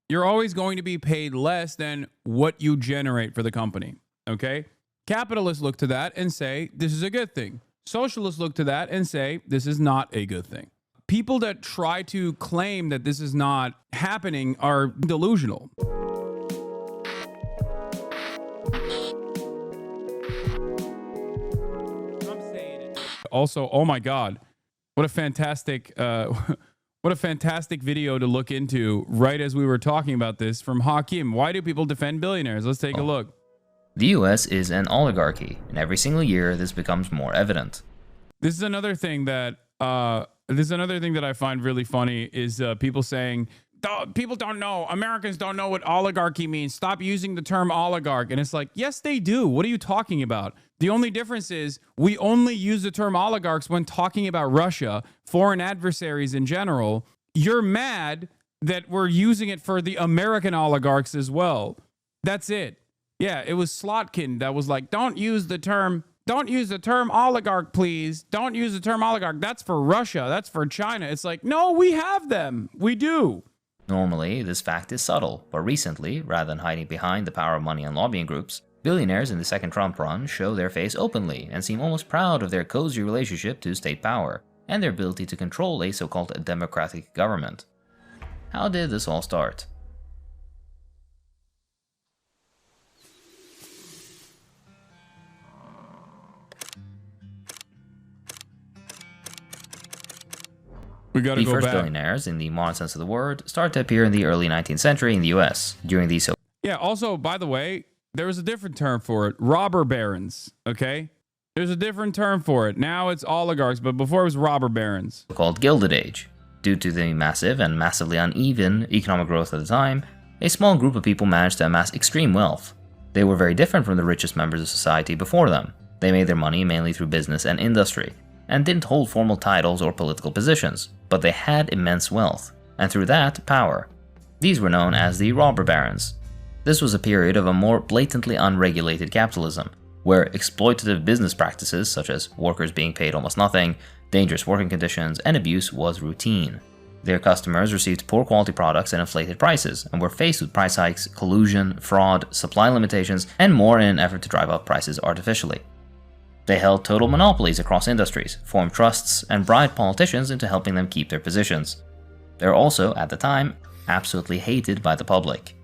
You're always going to be paid less than what you generate for the company. Okay? Capitalists look to that and say, this is a good thing. Socialists look to that and say, this is not a good thing. People that try to claim that this is not happening are delusional. Also, oh my God, what a fantastic video to look into right as we were talking about this from Hakim. Why do people defend billionaires? Let's take a look. The US is an oligarchy, and every single year this becomes more evident. This is another thing that I find really funny is people saying, people don't know, Americans don't know what oligarchy means. Stop using the term oligarch. And it's like, yes, they do. What are you talking about? The only difference is we only use the term oligarchs when talking about Russia, foreign adversaries in general. You're mad that we're using it for the American oligarchs as well. That's it. Yeah, it was Slotkin that was like, don't use the term oligarch, please. Don't use the term oligarch. That's for Russia. That's for China. It's like, no, we have them. We do. Normally, this fact is subtle, but recently, rather than hiding behind the power of money and lobbying groups, billionaires in the second Trump run show their face openly and seem almost proud of their cozy relationship to state power and their ability to control a so-called democratic government. How did this all start? The first billionaires, in the modern sense of the word, started to appear in the early 19th century in the US during the also, by the way, there was a different term for it. Robber barons, okay? There's a different term for it. Now it's oligarchs, but before it was robber barons. Called Gilded Age. Due to the massive and massively uneven economic growth at the time, a small group of people managed to amass extreme wealth. They were very different from the richest members of society before them. They made their money mainly through business and industry, and didn't hold formal titles or political positions, but they had immense wealth, and through that, power. These were known as the robber barons. This was a period of a more blatantly unregulated capitalism, where exploitative business practices such as workers being paid almost nothing, dangerous working conditions, and abuse was routine. Their customers received poor quality products and inflated prices, and were faced with price hikes, collusion, fraud, supply limitations, and more in an effort to drive up prices artificially. They held total monopolies across industries, formed trusts, and bribed politicians into helping them keep their positions. They were also, at the time, absolutely hated by the public.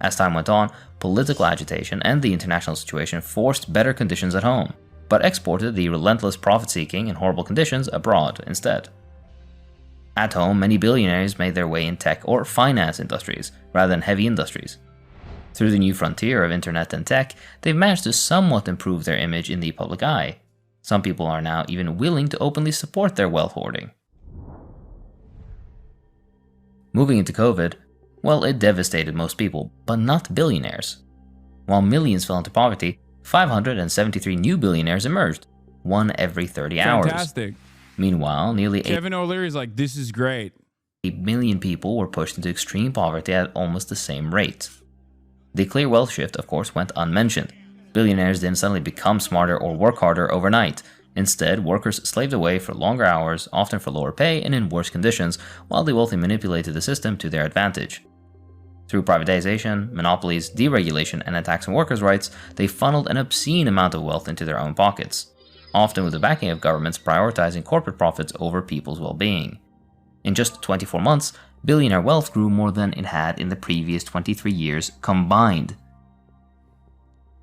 As time went on, political agitation and the international situation forced better conditions at home, but exported the relentless profit-seeking and horrible conditions abroad instead. At home, many billionaires made their way in tech or finance industries, rather than heavy industries. Through the new frontier of internet and tech, they've managed to somewhat improve their image in the public eye. Some people are now even willing to openly support their wealth hoarding. Moving into COVID, well, it devastated most people, but not billionaires. While millions fell into poverty, 573 new billionaires emerged, one every 30 hours. Fantastic. Meanwhile, nearly Kevin O'Leary's like, this is great. 8 million people were pushed into extreme poverty at almost the same rate. The clear wealth shift, of course, went unmentioned. Billionaires didn't suddenly become smarter or work harder overnight. Instead, workers slaved away for longer hours, often for lower pay and in worse conditions, while the wealthy manipulated the system to their advantage. Through privatization, monopolies, deregulation, and attacks on workers' rights, they funneled an obscene amount of wealth into their own pockets, often with the backing of governments prioritizing corporate profits over people's well-being. In just 24 months, billionaire wealth grew more than it had in the previous 23 years combined.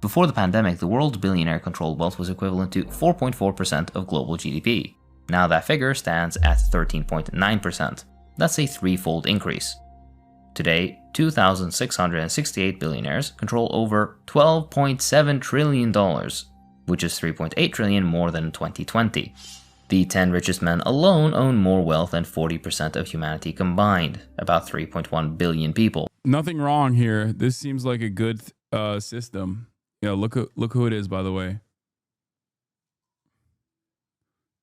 Before the pandemic, the world's billionaire-controlled wealth was equivalent to 4.4% of global GDP. Now that figure stands at 13.9%. That's a threefold increase. Today, 2,668 billionaires control over $12.7 trillion, which is 3.8 trillion more than in 2020. The 10 richest men alone own more wealth than 40% of humanity combined, about 3.1 billion people. Nothing wrong here. This seems like a good system. Yeah, look who it is, by the way.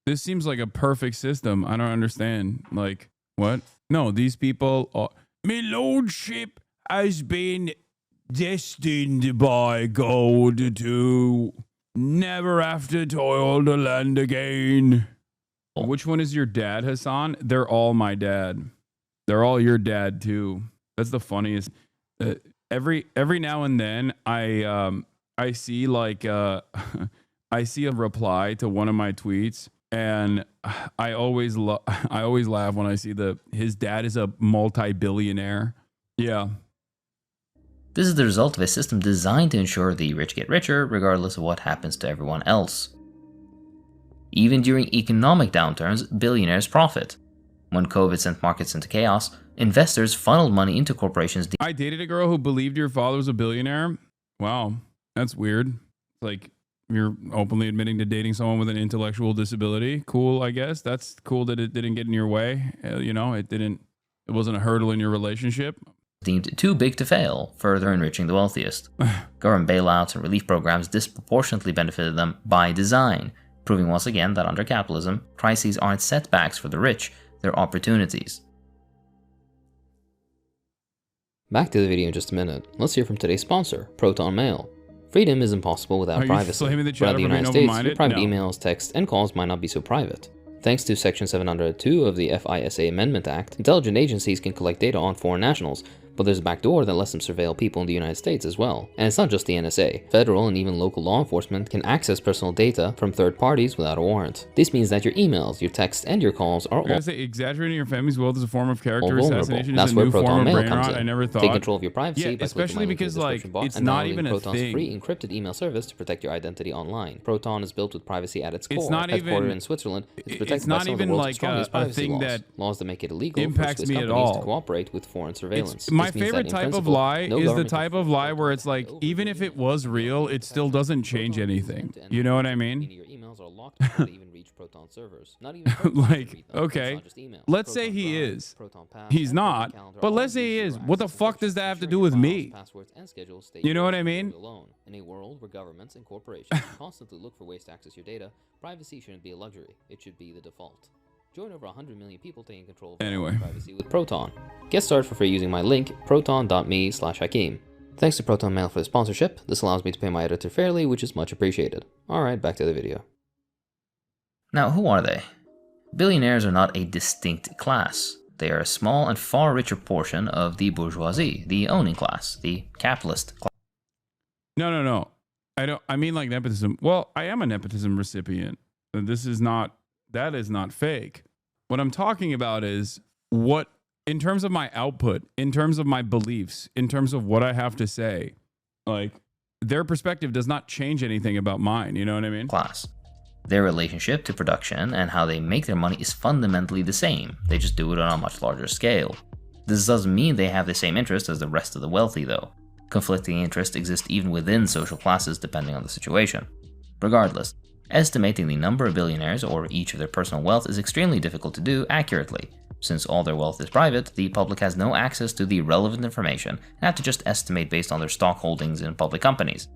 This seems like a perfect system. I don't understand. Like, what? No, these people are... My lordship has been destined by God to never have to toil the land again. Which one is your dad, Hasan? They're all my dad. They're all your dad, too. That's the funniest. Every now and then I see like I see a reply to one of my tweets, and I always laugh when I see his dad is a multi-billionaire. Yeah. This is the result of a system designed to ensure the rich get richer regardless of what happens to everyone else. Even during economic downturns, billionaires profit. When COVID sent markets into chaos, investors funneled money into corporations. I dated a girl who believed your father was a billionaire. Wow, that's weird. Like, you're openly admitting to dating someone with an intellectual disability. Cool, I guess. That's cool that it didn't get in your way. It wasn't a hurdle in your relationship. Deemed too big to fail, further enriching the wealthiest. Government bailouts and relief programs disproportionately benefited them by design, proving once again that under capitalism, crises aren't setbacks for the rich, they're opportunities. Back to the video in just a minute. Let's hear from today's sponsor, Proton Mail. Freedom isn't possible without privacy. But in the United States, your private emails, texts, and calls might not be so private. Thanks to Section 702 of the FISA Amendment Act, intelligence agencies can collect data on foreign nationals, but there's a backdoor that lets them surveil people in the United States as well. And it's not just the NSA. Federal and even local law enforcement can access personal data from third parties without a warrant. This means that your emails, your texts, and your calls are all exaggerating your family's wealth is a form of character assassination. That's where Proton Mail comes in. I never thought. Take control of your privacy by especially because it's not even a Proton's thing. free encrypted email service to protect your identity online. Proton is built with privacy at its core. It's not Headquartered even in Switzerland. It's protected it's not by some even of the world's like strongest a privacy thing laws. that Laws that make it illegal impacts for Swiss me at companies all. to cooperate with foreign surveillance. My favorite type of lie is the type of lie where it's like, even if it was real, it still doesn't change anything. You know what I mean? Your emails are locked before they even reach Proton servers. Not even Proton can Like, read them. okay, It's not just email. let's say Proton he Drive, is. Proton Pass, He's and not, Proton Calendar but all let's say give he you is. access What the to fuck pictures, does that have to ensuring do your with files, me? passwords, and schedules stay You know what I secure mean? alone. In a world where governments and corporations constantly look for ways to access your data, privacy shouldn't be a luxury. It should be the default. Join over 100 million people taking control of Anyway. privacy with Proton. Get started for free using my link, proton.me/Hakim. Thanks to Proton Mail for the sponsorship. This allows me to pay my editor fairly, which is much appreciated. Alright, back to the video. Now, who are they? Billionaires are not a distinct class. They are a small and far richer portion of the bourgeoisie, the owning class, the capitalist class. No. I mean like nepotism. Well, I am a nepotism recipient. That is not fake. What I'm talking about is in terms of my output, in terms of my beliefs, in terms of what I have to say, like, their perspective does not change anything about mine. You know what I mean? Class. Their relationship to production and how they make their money is fundamentally the same. They just do it on a much larger scale. This doesn't mean they have the same interests as the rest of the wealthy, though. Conflicting interests exist even within social classes depending on the situation. Regardless, estimating the number of billionaires or each of their personal wealth is extremely difficult to do accurately. Since all their wealth is private, the public has no access to the relevant information and have to just estimate based on their stock holdings in public companies.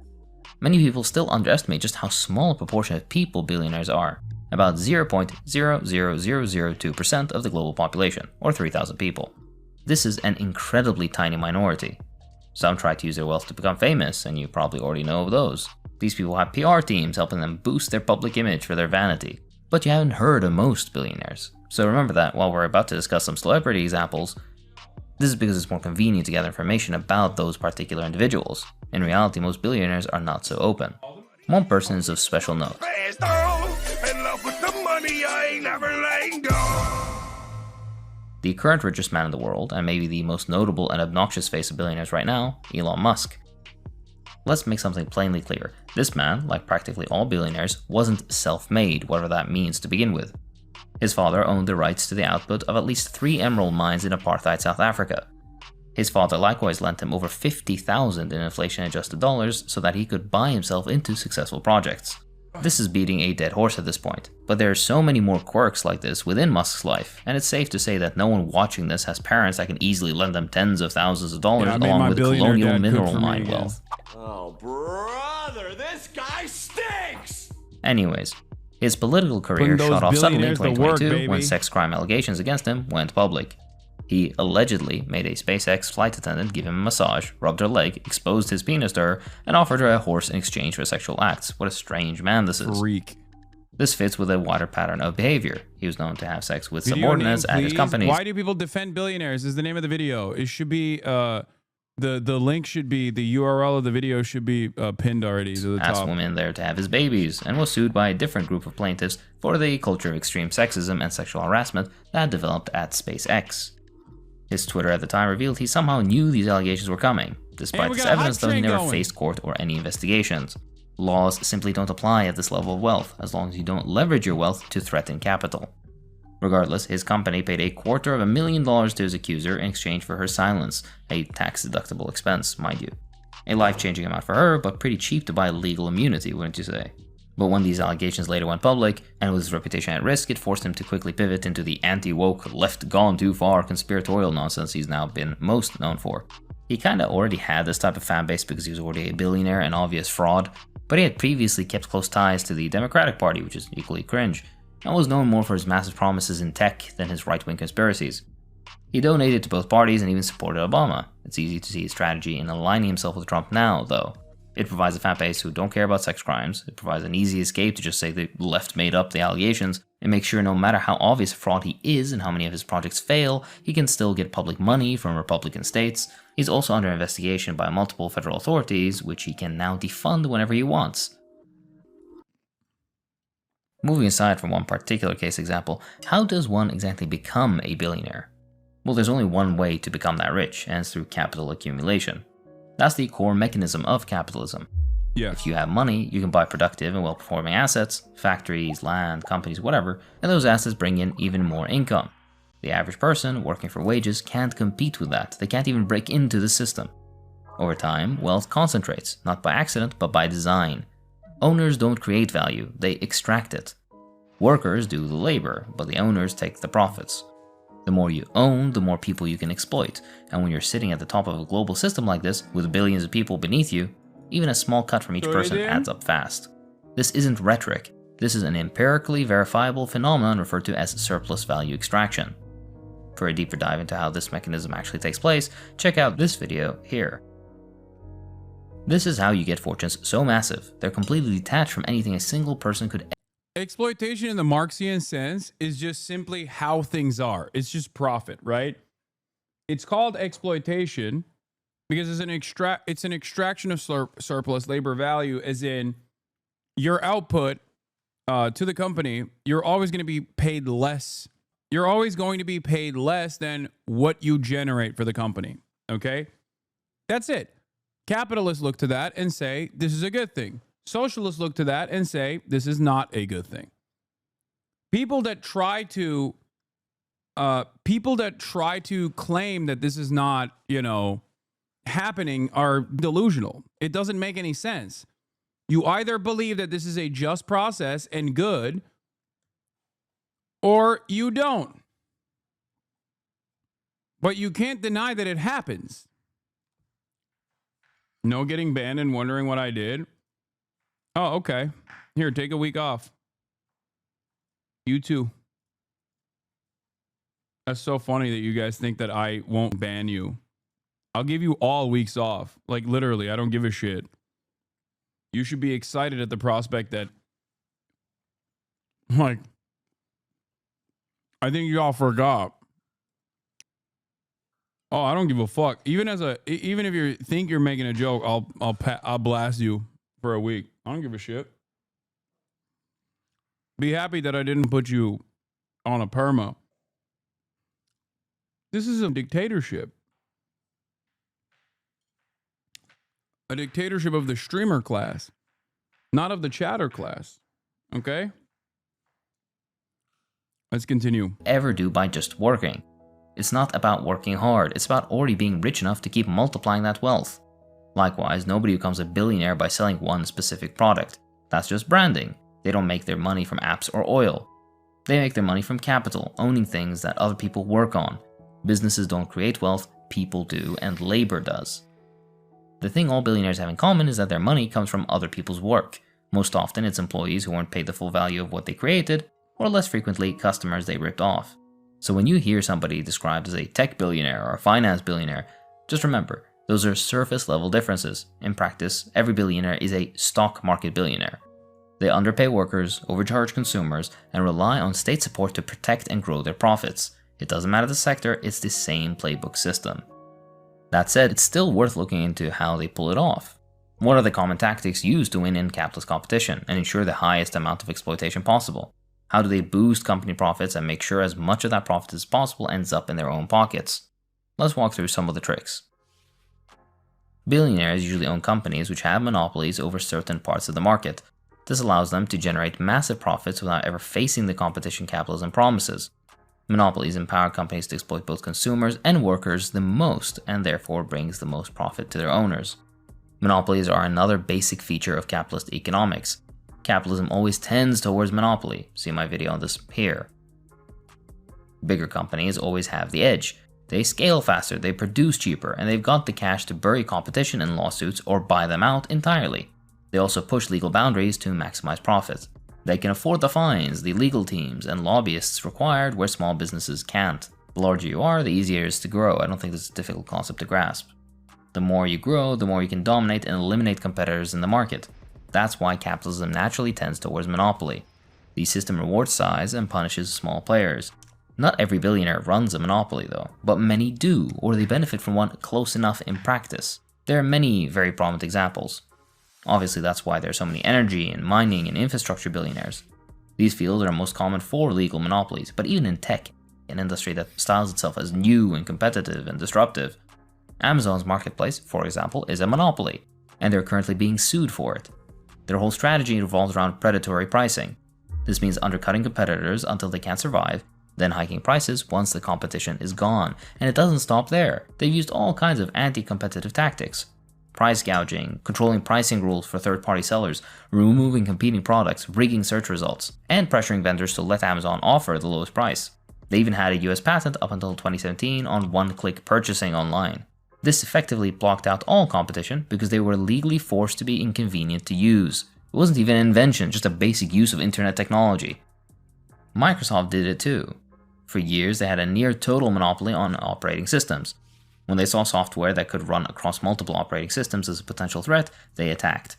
Many people still underestimate just how small a proportion of people billionaires are, about 0.00002% of the global population, or 3,000 people. This is an incredibly tiny minority. Some try to use their wealth to become famous, and you probably already know of those. These people have PR teams helping them boost their public image for their vanity. But you haven't heard of most billionaires. So remember that while we're about to discuss some celebrity examples, this is because it's more convenient to gather information about those particular individuals. In reality, most billionaires are not so open. One person is of special note. The current richest man in the world, and maybe the most notable and obnoxious face of billionaires right now, Elon Musk. Let's make something plainly clear. This man, like practically all billionaires, wasn't self-made, whatever that means to begin with. His father owned the rights to the output of at least 3 emerald mines in apartheid South Africa. His father likewise lent him over $50,000 in inflation-adjusted dollars so that he could buy himself into successful projects. This is beating a dead horse at this point, but there are so many more quirks like this within Musk's life, and it's safe to say that no one watching this has parents that can easily lend them tens of thousands of dollars along with colonial mineral mine wealth. Oh, brother, this guy stinks! Anyways, his political career shot off suddenly in 2022 when sex crime allegations against him went public. He allegedly made a SpaceX flight attendant give him a massage, rubbed her leg, exposed his penis to her, and offered her a horse in exchange for sexual acts. What a strange man this is. Freak. This fits with a wider pattern of behavior. He was known to have sex with Video subordinates name, at his please. companies. Why do people defend billionaires is the name of the video. It should be the link should be, the URL of the video should be pinned already to the asked top. women there to have his babies, and was sued by a different group of plaintiffs for the culture of extreme sexism and sexual harassment that had developed at SpaceX. His Twitter at the time revealed he somehow knew these allegations were coming. Despite we this got a evidence, hype though, he train never going. faced court or any investigations. Laws simply don't apply at this level of wealth, as long as you don't leverage your wealth to threaten capital. Regardless, his company paid $250,000 to his accuser in exchange for her silence, a tax-deductible expense, mind you. A life-changing amount for her, but pretty cheap to buy legal immunity, wouldn't you say? But when these allegations later went public, and with his reputation at risk, it forced him to quickly pivot into the anti-woke, left-gone-too-far conspiratorial nonsense he's now been most known for. He kinda already had this type of fanbase because he was already a billionaire and obvious fraud, but he had previously kept close ties to the Democratic Party, which is equally cringe, and was known more for his massive promises in tech than his right-wing conspiracies. He donated to both parties and even supported Obama. It's easy to see his strategy in aligning himself with Trump now, though. It provides a fan base who don't care about sex crimes, it provides an easy escape to just say the left made up the allegations, and make sure no matter how obvious a fraud he is and how many of his projects fail, he can still get public money from Republican states. He's also under investigation by multiple federal authorities, which he can now defund whenever he wants. Moving aside from one particular case example, how does one exactly become a billionaire? Well, there's only one way to become that rich, and it's through capital accumulation. That's the core mechanism of capitalism. Yeah. If you have money, you can buy productive and well-performing assets, factories, land, companies, whatever, and those assets bring in even more income. The average person working for wages can't compete with that. They can't even break into the system. Over time, wealth concentrates, not by accident, but by design. Owners don't create value, they extract it. Workers do the labor, but the owners take the profits. The more you own, the more people you can exploit, and when you're sitting at the top of a global system like this, with billions of people beneath you, even a small cut from each person adds up fast. This isn't rhetoric, this is an empirically verifiable phenomenon referred to as surplus value extraction. For a deeper dive into how this mechanism actually takes place, check out this video here. This is how you get fortunes so massive, they're completely detached from anything a single person could. Exploitation in the Marxian sense is just simply how things are. It's just profit, right? It's called exploitation because it's an extraction of surplus labor value, as in your output to the company, you're always going to be paid less. You're always going to be paid less than what you generate for the company, okay? That's it. Capitalists look to that and say, this is a good thing. Socialists look to that and say, this is not a good thing. People that try to claim that this is not, happening are delusional. It doesn't make any sense. You either believe that this is a just process and good, or you don't. But you can't deny that it happens. No getting banned and wondering what I did. Oh, okay. Here, take a week off. You too. That's so funny that you guys think that I won't ban you. I'll give you all weeks off. Like, literally, I don't give a shit. You should be excited at the prospect that, like, I think y'all forgot. Oh, I don't give a fuck. Even if you think you're making a joke, I'll blast you for a week. I don't give a shit. Be happy that I didn't put you on a perma. This is a dictatorship. A dictatorship of the streamer class, not of the chatter class. Okay? Let's continue. Ever do by just working. It's not about working hard, it's about already being rich enough to keep multiplying that wealth. Likewise, nobody becomes a billionaire by selling one specific product. That's just branding. They don't make their money from apps or oil. They make their money from capital, owning things that other people work on. Businesses don't create wealth, people do, and labor does. The thing all billionaires have in common is that their money comes from other people's work. Most often, it's employees who aren't paid the full value of what they created, or less frequently, customers they ripped off. So when you hear somebody described as a tech billionaire or a finance billionaire, just remember, those are surface level differences. In practice, every billionaire is a stock market billionaire. They underpay workers, overcharge consumers, and rely on state support to protect and grow their profits. It doesn't matter the sector, it's the same playbook system. That said, it's still worth looking into how they pull it off. What are the common tactics used to win in capitalist competition and ensure the highest amount of exploitation possible? How do they boost company profits and make sure as much of that profit as possible ends up in their own pockets? Let's walk through some of the tricks. Billionaires usually own companies which have monopolies over certain parts of the market. This allows them to generate massive profits without ever facing the competition capitalism promises. Monopolies empower companies to exploit both consumers and workers the most, and therefore brings the most profit to their owners. Monopolies are another basic feature of capitalist economics. Capitalism always tends towards monopoly. See my video on this here. Bigger companies always have the edge. They scale faster, they produce cheaper, and they've got the cash to bury competition in lawsuits or buy them out entirely. They also push legal boundaries to maximize profit. They can afford the fines, the legal teams, and lobbyists required where small businesses can't. The larger you are, the easier it is to grow. I don't think this is a difficult concept to grasp. The more you grow, the more you can dominate and eliminate competitors in the market. That's why capitalism naturally tends towards monopoly. The system rewards size and punishes small players. Not every billionaire runs a monopoly though, but many do, or they benefit from one close enough in practice. There are many very prominent examples. Obviously that's why there are so many energy and mining and infrastructure billionaires. These fields are most common for legal monopolies, but even in tech, an industry that styles itself as new and competitive and disruptive, Amazon's marketplace, for example, is a monopoly, and they're currently being sued for it. Their whole strategy revolves around predatory pricing. This means undercutting competitors until they can't survive, then hiking prices once the competition is gone. And it doesn't stop there. They've used all kinds of anti-competitive tactics. Price gouging, controlling pricing rules for third-party sellers, removing competing products, rigging search results, and pressuring vendors to let Amazon offer the lowest price. They even had a US patent up until 2017 on one-click purchasing online. This effectively blocked out all competition because they were legally forced to be inconvenient to use. It wasn't even an invention, just a basic use of internet technology. Microsoft did it too. For years, they had a near total monopoly on operating systems. When they saw software that could run across multiple operating systems as a potential threat, they attacked.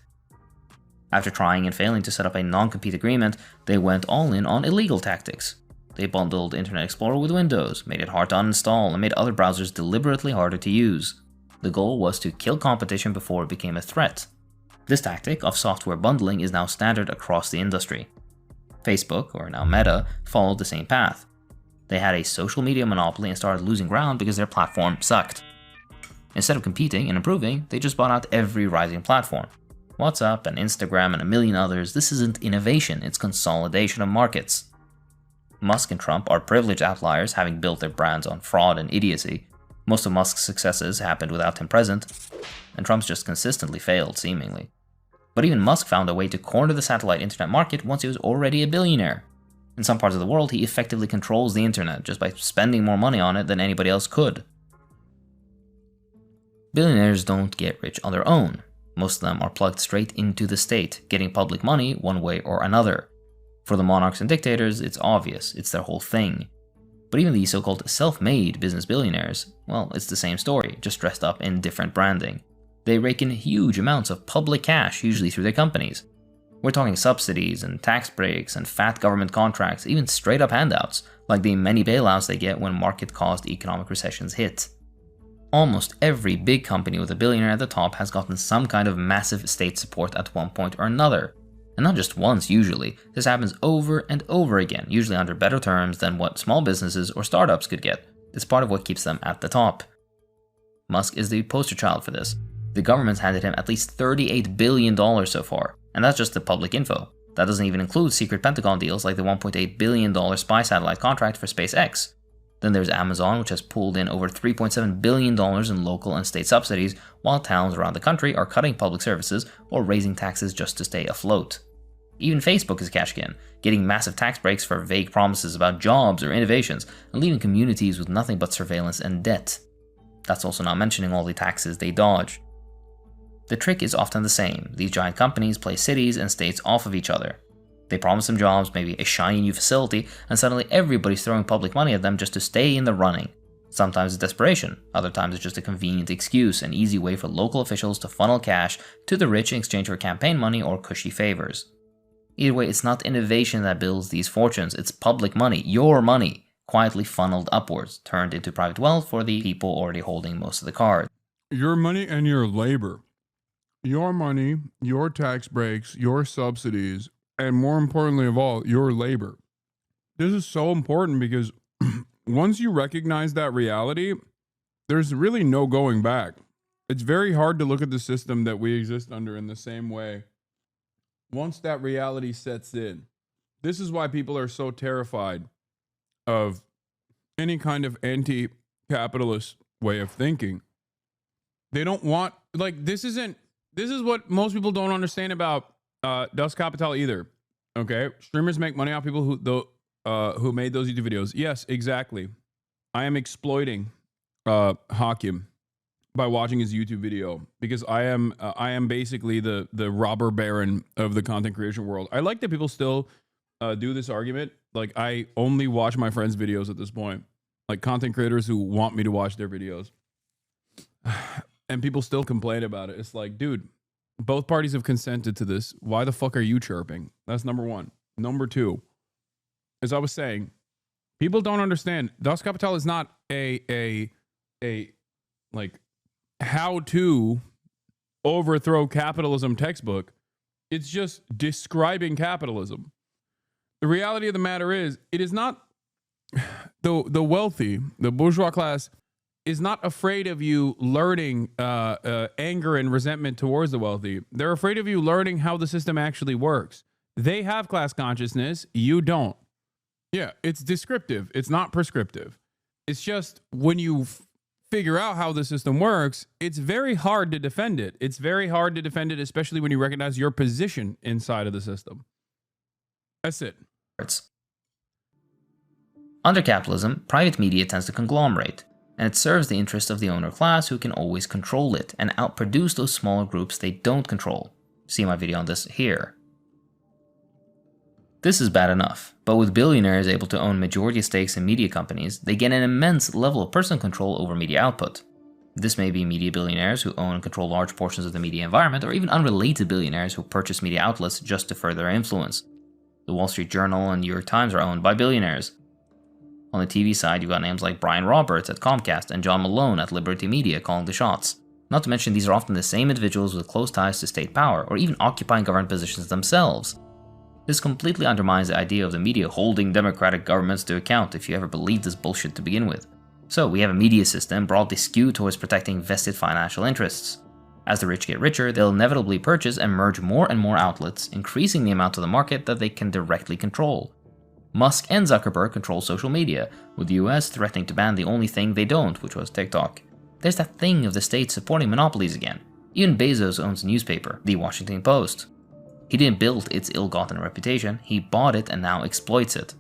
After trying and failing to set up a non-compete agreement, they went all in on illegal tactics. They bundled Internet Explorer with Windows, made it hard to uninstall, and made other browsers deliberately harder to use. The goal was to kill competition before it became a threat. This tactic of software bundling is now standard across the industry. Facebook, or now Meta, followed the same path. They had a social media monopoly and started losing ground because their platform sucked. Instead of competing and improving, they just bought out every rising platform. WhatsApp and Instagram and a million others. This isn't innovation, it's consolidation of markets. Musk and Trump are privileged outliers, having built their brands on fraud and idiocy. Most of Musk's successes happened without him present, and Trump's just consistently failed, seemingly. But even Musk found a way to corner the satellite internet market once he was already a billionaire. In some parts of the world, he effectively controls the internet just by spending more money on it than anybody else could. Billionaires don't get rich on their own. Most of them are plugged straight into the state, getting public money one way or another. For the monarchs and dictators, it's obvious, it's their whole thing. But even the so-called self-made business billionaires, well, it's the same story, just dressed up in different branding. They rake in huge amounts of public cash, usually through their companies. We're talking subsidies and tax breaks and fat government contracts, even straight up handouts, like the many bailouts they get when market-caused economic recessions hit. Almost every big company with a billionaire at the top has gotten some kind of massive state support at one point or another. And not just once usually, this happens over and over again, usually under better terms than what small businesses or startups could get. It's part of what keeps them at the top. Musk is the poster child for this. The government's handed him at least $38 billion so far, and that's just the public info. That doesn't even include secret Pentagon deals like the $1.8 billion spy satellite contract for SpaceX. Then there's Amazon, which has pulled in over $3.7 billion in local and state subsidies, while towns around the country are cutting public services or raising taxes just to stay afloat. Even Facebook is cashing in, getting massive tax breaks for vague promises about jobs or innovations, and leaving communities with nothing but surveillance and debt. That's also not mentioning all the taxes they dodge. The trick is often the same. These giant companies play cities and states off of each other. They promise them jobs, maybe a shiny new facility, and suddenly everybody's throwing public money at them just to stay in the running. Sometimes it's desperation, other times it's just a convenient excuse, an easy way for local officials to funnel cash to the rich in exchange for campaign money or cushy favors. Either way, it's not innovation that builds these fortunes, it's public money, your money, quietly funneled upwards, turned into private wealth for the people already holding most of the cards. Your money and your labor. Your money, your tax breaks, your subsidies, and more importantly of all, your labor. This is so important because once you recognize that reality, there's really no going back. It's very hard to look at the system that we exist under in the same way. Once that reality sets in, this is why people are so terrified of any kind of anti-capitalist way of thinking. They don't want, like, this is what most people don't understand about Das Kapital either. Okay, streamers make money off people who made those YouTube videos. Yes, exactly. I am exploiting Hakim by watching his YouTube video because I am basically the robber baron of the content creation world. I like that people still do this argument. Like, I only watch my friends' videos at this point, like content creators who want me to watch their videos. And people still complain about it. It's like, dude, both parties have consented to this. Why the fuck are you chirping? That's number one. Number two, as I was saying, people don't understand. Das Kapital is not a like how to overthrow capitalism textbook. It's just describing capitalism. The reality of the matter is, it is not the wealthy, the bourgeois class is not afraid of you learning anger and resentment towards the wealthy. They're afraid of you learning how the system actually works. They have class consciousness. You don't. Yeah, it's descriptive. It's not prescriptive. It's just when you figure out how the system works, it's very hard to defend it. It's very hard to defend it, especially when you recognize your position inside of the system. That's it. Under capitalism, private media tends to conglomerate, and it serves the interest of the owner class who can always control it and outproduce those smaller groups they don't control. See my video on this here. This is bad enough, but with billionaires able to own majority stakes in media companies, they get an immense level of personal control over media output. This may be media billionaires who own and control large portions of the media environment, or even unrelated billionaires who purchase media outlets just to further their influence. The Wall Street Journal and New York Times are owned by billionaires. On the TV side, you've got names like Brian Roberts at Comcast and John Malone at Liberty Media calling the shots. Not to mention, these are often the same individuals with close ties to state power, or even occupying government positions themselves. This completely undermines the idea of the media holding democratic governments to account, if you ever believed this bullshit to begin with. So we have a media system broadly skewed towards protecting vested financial interests. As the rich get richer, they'll inevitably purchase and merge more and more outlets, increasing the amount of the market that they can directly control. Musk and Zuckerberg control social media, with the US threatening to ban the only thing they don't, which was TikTok. There's that thing of the state supporting monopolies again. Even Bezos owns a newspaper, The Washington Post. He didn't build its ill-gotten reputation, he bought it and now exploits it.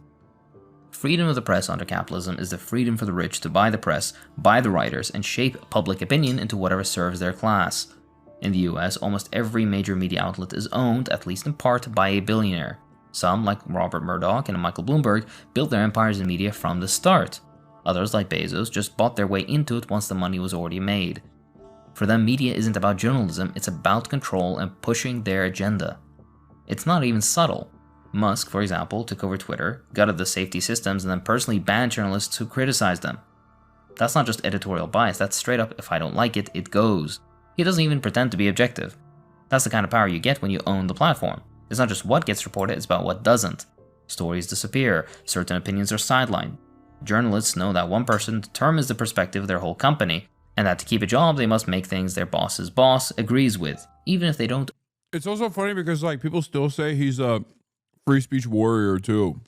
Freedom of the press under capitalism is the freedom for the rich to buy the press, buy the writers, and shape public opinion into whatever serves their class. In the US, almost every major media outlet is owned, at least in part, by a billionaire. Some, like Robert Murdoch and Michael Bloomberg, built their empires in media from the start. Others, like Bezos, just bought their way into it once the money was already made. For them, media isn't about journalism, it's about control and pushing their agenda. It's not even subtle. Musk, for example, took over Twitter, gutted the safety systems, and then personally banned journalists who criticized them. That's not just editorial bias, that's straight up, if I don't like it, it goes. He doesn't even pretend to be objective. That's the kind of power you get when you own the platform. It's not just what gets reported, it's about what doesn't. Stories disappear, certain opinions are sidelined. Journalists know that one person determines the perspective of their whole company, and that to keep a job they must make things their boss's boss agrees with, even if they don't. It's also funny because, like, people still say he's a free speech warrior too.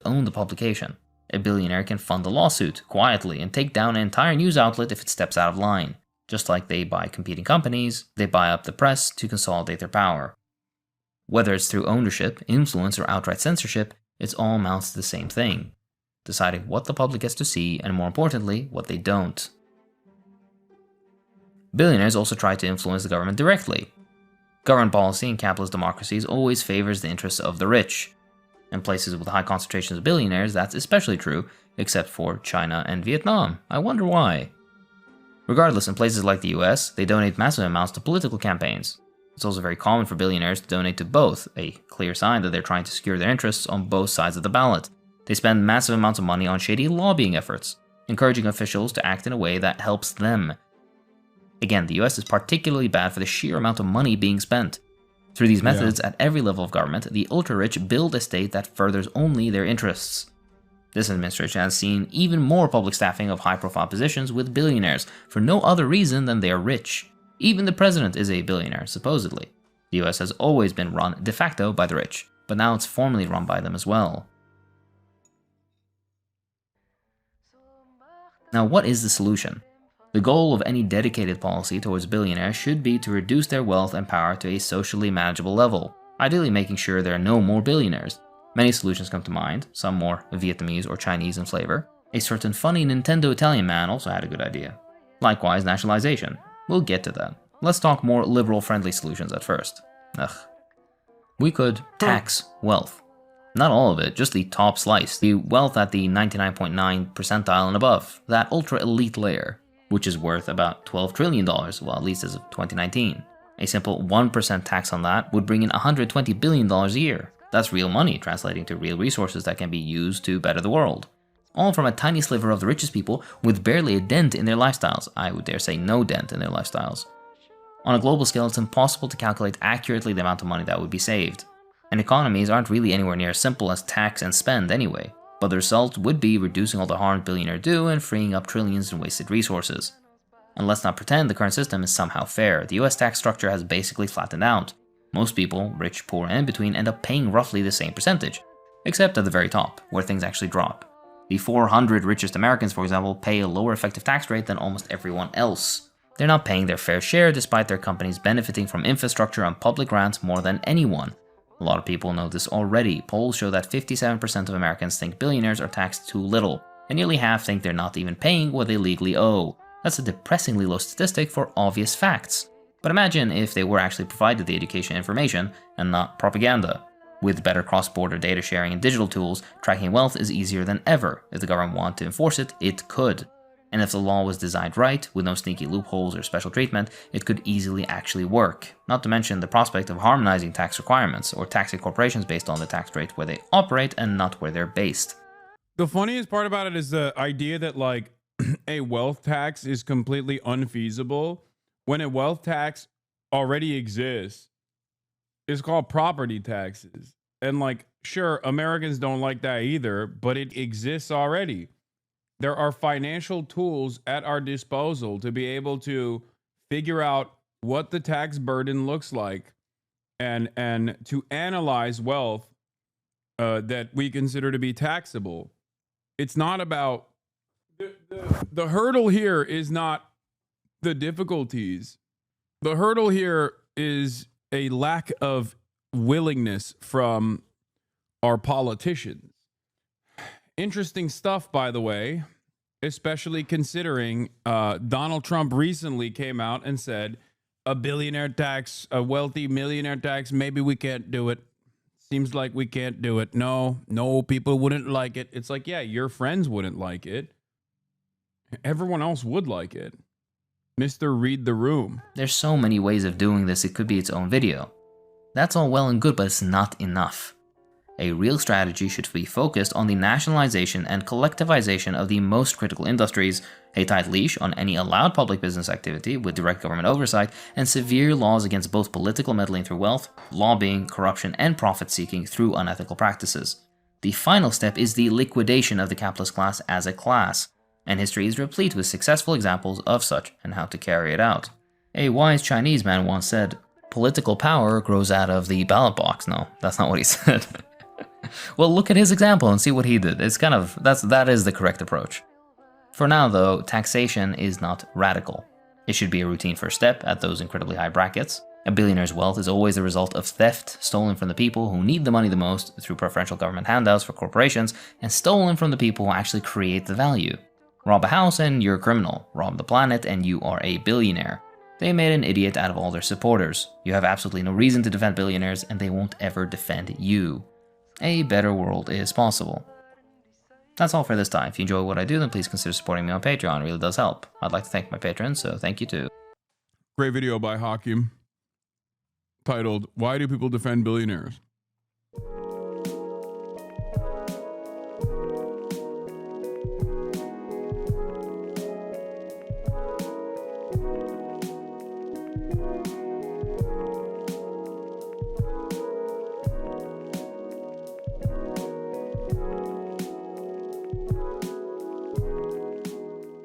Own the publication. A billionaire can fund a lawsuit quietly and take down an entire news outlet if it steps out of line. Just like they buy competing companies, they buy up the press to consolidate their power. Whether it's through ownership, influence, or outright censorship, it all amounts to the same thing. Deciding what the public gets to see, and more importantly, what they don't. Billionaires also try to influence the government directly. Government policy in capitalist democracies always favors the interests of the rich. In places with high concentrations of billionaires, that's especially true, except for China and Vietnam. I wonder why. Regardless, in places like the US, they donate massive amounts to political campaigns. It's also very common for billionaires to donate to both, a clear sign that they're trying to secure their interests on both sides of the ballot. They spend massive amounts of money on shady lobbying efforts, encouraging officials to act in a way that helps them. Again, the US is particularly bad for the sheer amount of money being spent. Through these methods, at every level of government, the ultra-rich build a state that furthers only their interests. This administration has seen even more public staffing of high-profile positions with billionaires for no other reason than they are rich. Even the president is a billionaire, supposedly. The US has always been run de facto by the rich, but now it's formally run by them as well. Now, what is the solution? The goal of any dedicated policy towards billionaires should be to reduce their wealth and power to a socially manageable level, ideally making sure there are no more billionaires. Many solutions come to mind, some more Vietnamese or Chinese in flavor. A certain funny Nintendo Italian man also had a good idea. Likewise, nationalization. We'll get to that. Let's talk more liberal-friendly solutions at first. We could tax wealth. Not all of it, just the top slice, the wealth at the 99.9 percentile and above, that ultra-elite layer, which is worth about $12 trillion, well, at least as of 2019. A simple 1% tax on that would bring in $120 billion a year. That's real money, translating to real resources that can be used to better the world. All from a tiny sliver of the richest people with barely a dent in their lifestyles. I would dare say no dent in their lifestyles. On a global scale, it's impossible to calculate accurately the amount of money that would be saved. And economies aren't really anywhere near as simple as tax and spend anyway. But the result would be reducing all the harm billionaires do and freeing up trillions in wasted resources. And let's not pretend the current system is somehow fair. The US tax structure has basically flattened out. Most people, rich, poor, and in between, end up paying roughly the same percentage, except at the very top, where things actually drop. The 400 richest Americans, for example, pay a lower effective tax rate than almost everyone else. They're not paying their fair share despite their companies benefiting from infrastructure and public grants more than anyone. A lot of people know this already. Polls show that 57% of Americans think billionaires are taxed too little, and nearly half think they're not even paying what they legally owe. That's a depressingly low statistic for obvious facts. But imagine if they were actually provided the education information and not propaganda. With better cross-border data sharing and digital tools, tracking wealth is easier than ever. If the government wanted to enforce it, it could. And if the law was designed right, with no sneaky loopholes or special treatment, it could easily actually work. Not to mention the prospect of harmonizing tax requirements, or taxing corporations based on the tax rate where they operate and not where they're based. The funniest part about it is the idea that like a wealth tax is completely unfeasible when a wealth tax already exists. It's called property taxes. And like, sure, Americans don't like that either, but it exists already. There are financial tools at our disposal to be able to figure out what the tax burden looks like and to analyze wealth that we consider to be taxable. It's not about the hurdle here is not the difficulties. The hurdle here is a lack of willingness from our politicians. Interesting stuff, by the way, especially considering Donald Trump recently came out and said a billionaire tax, a wealthy millionaire tax, maybe we can't do it. Seems like we can't do it. No, people wouldn't like it. It's like, yeah, your friends wouldn't like it. Everyone else would like it. Mr. Read the Room. There's so many ways of doing this, it could be its own video. That's all well and good, but it's not enough. A real strategy should be focused on the nationalization and collectivization of the most critical industries, a tight leash on any allowed public business activity with direct government oversight, and severe laws against both political meddling through wealth, lobbying, corruption, and profit-seeking through unethical practices. The final step is the liquidation of the capitalist class as a class, and history is replete with successful examples of such and how to carry it out. A wise Chinese man once said, "Political power grows out of the ballot box." No, that's not what he said. Well, look at his example and see what he did. It's kind of, that is the correct approach. For now though, taxation is not radical. It should be a routine first step at those incredibly high brackets. A billionaire's wealth is always the result of theft stolen from the people who need the money the most through preferential government handouts for corporations, and stolen from the people who actually create the value. Rob a house and you're a criminal. Rob the planet and you are a billionaire. They made an idiot out of all their supporters. You have absolutely no reason to defend billionaires, and they won't ever defend you. A better world is possible. That's all for this time. If you enjoy what I do, then please consider supporting me on Patreon. It really does help. I'd like to thank my patrons, so thank you too. Great video by Hakim. titled, "Why Do People Defend Billionaires?"